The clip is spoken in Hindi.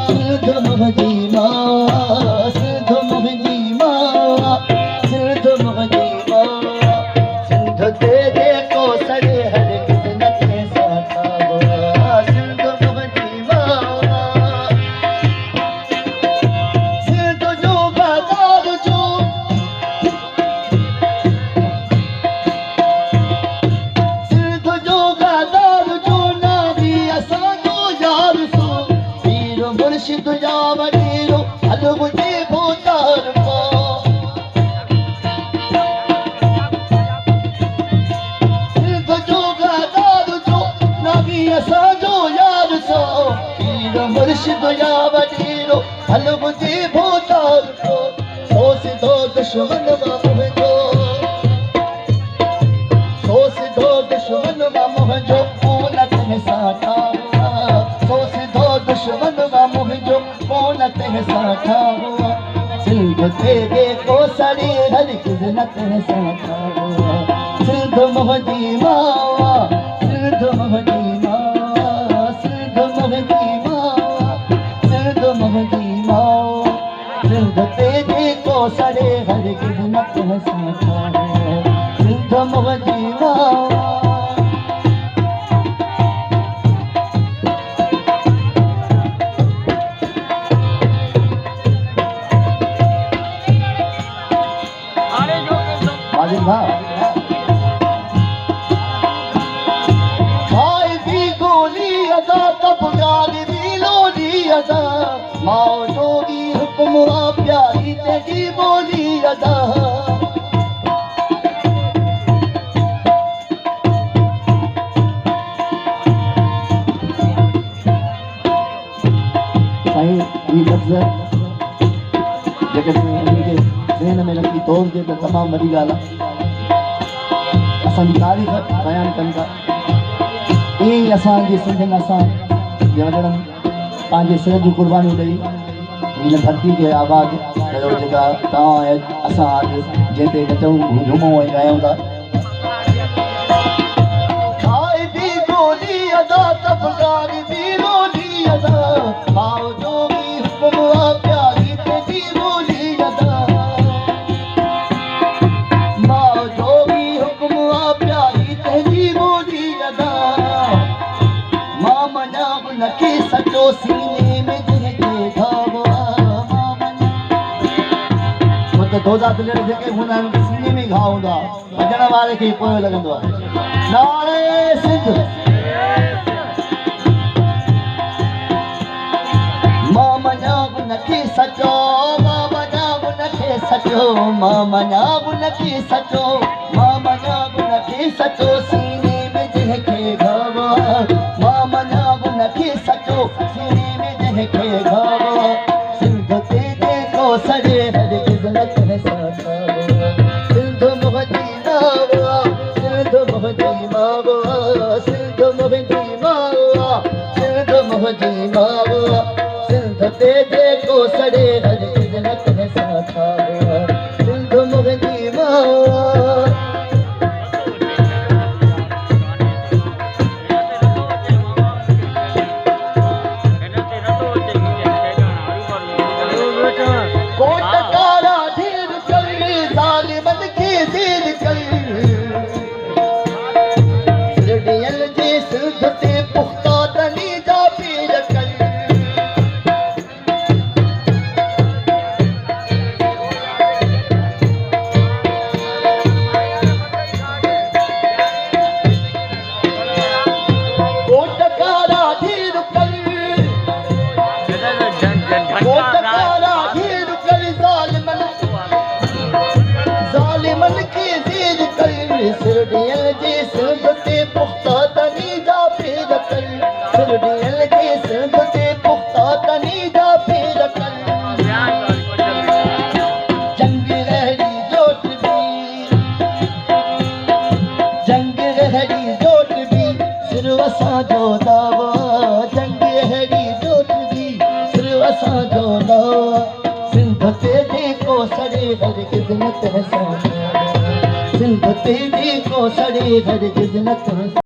सिंध मुंहिंजी मां, सिंध मुंहिंजी मां, सिंध मुंहिंजी मां, सिंध ते जेको सड़े हरगिज़ न कंहिंसां ठाहो। सिंध मुंहिंजी मां, सिंध जो बाज़ार जो, सिंध जो बाज़ार जो नावी असांजो यार सो, पीर मुर्शिद जा वॾेरो हल मुंहिंजे भोतार मां। सिंध जो बाज़ार जो नावी असांजो यार सो, पीर मुर्शिद जा वॾेरो हल मुंहिंजे भोतार मां। सो सिधो दुश्मन मां मुंहिंजो, सो सिधो दुश्मन मां मुंहिंजो कोन कंहिंसां ठाहो। सो सिधो दुश्मन मां मुंहिंजो कोन कंहिंसां ठाहो। सिंध ते जेको सड़े हरगिज़ न कंहिंसां ठाहो। सिंध मुंहिंजी मां, सिंध मुंहिंजी मां, सिंध मुंहिंजी मां, सिंध मुंहिंजी मां, सिंध ते जेको सड़े हरगिज़ न कंहिंसां ठाहो। सिंध मुंहिंजी मां, खाए भी गोली अदा तब गाली भी लोली अदा, माओ जोगी हुक्म आ प्यारी तेरी बोली अदा। साईं ये लफ़्ज़ जेकॾहिं उनखे ज़हन में रखी तौर जे त तमामु वॾी ॻाल्हि आहे। असांजी तारीख़ बयानु कनि था। ईअं ई असांजे सिंधियुनि असां जे वॾड़नि पंहिंजे सिर जूं क़ुर्बानियूं ॾेई हिन धरती खे आबादु कयो, जेका तव्हां ऐं असां अॼु जंहिं ते नचूं झूमूं ऐं ॻायूं था। खाए भी गोली अदा तब गाली भी लोली अदा, माओ जोगी हुक्म आ प्यारी तेरी बोली अदा। माओ जोगी हुक्म आ प्यारी तेरी बोली अदा। मां मञा उनखे सचो सीने में जंहिंखे घाव आ। त दोजा दिलर जेके हूंदा आहिनि सीने में घाव हूंदो आहे, भॼण वारे खे पोइ लॻंदो आहे। नारे सिंध, मां मञा उनखे सचो, मां मञा उनखे सचो, मां मञा उनखे सचो, मां मञा उनखे सचो सीने में जंहिंखे घाव आ। मां मञा उनखे सचो सीने में जंहिंखे घाव आ। सिंध ते जेको सड़े हरगिज़ न कंहिंसां ठाहो। सिंध मुंहिंजी मां, सिंध मुंहिंजी मां, सिंध मुंहिंजी मां, सिंध मुंहिंजी मां, सिंध ते जेको सड़े हरगिज़ न कंहिंसां ठाहो। सिंध मुंहिंजी मां, कोटकारा ढेर कर ज़ालिमन खे देर कर। सिरडियल जे सिंध ते पुख्ता तनी जा पीर कर। कोटकारा ढेर कर, कोटकारा ढेर कर ज़ालिमन, ज़ालिमन खे ज़ेर कर। सिरडियल जे सिंध ते पुख्ता तनी जा पीर कर। सिरडियल जे सिंध ते पुख्ता तनी जा पीर कर। जंग रहड़ी जोट भी, जंग रहड़ी जोट भी सिर असांजो दावा। जंग रहड़ी जोट भी सिर असांजो दावा। सिंध ते जेको सड़े हरगिज़ न कंहिंसां ठाहो। सिंध ते जेको सड़े हरगिज़ न कंहिंसां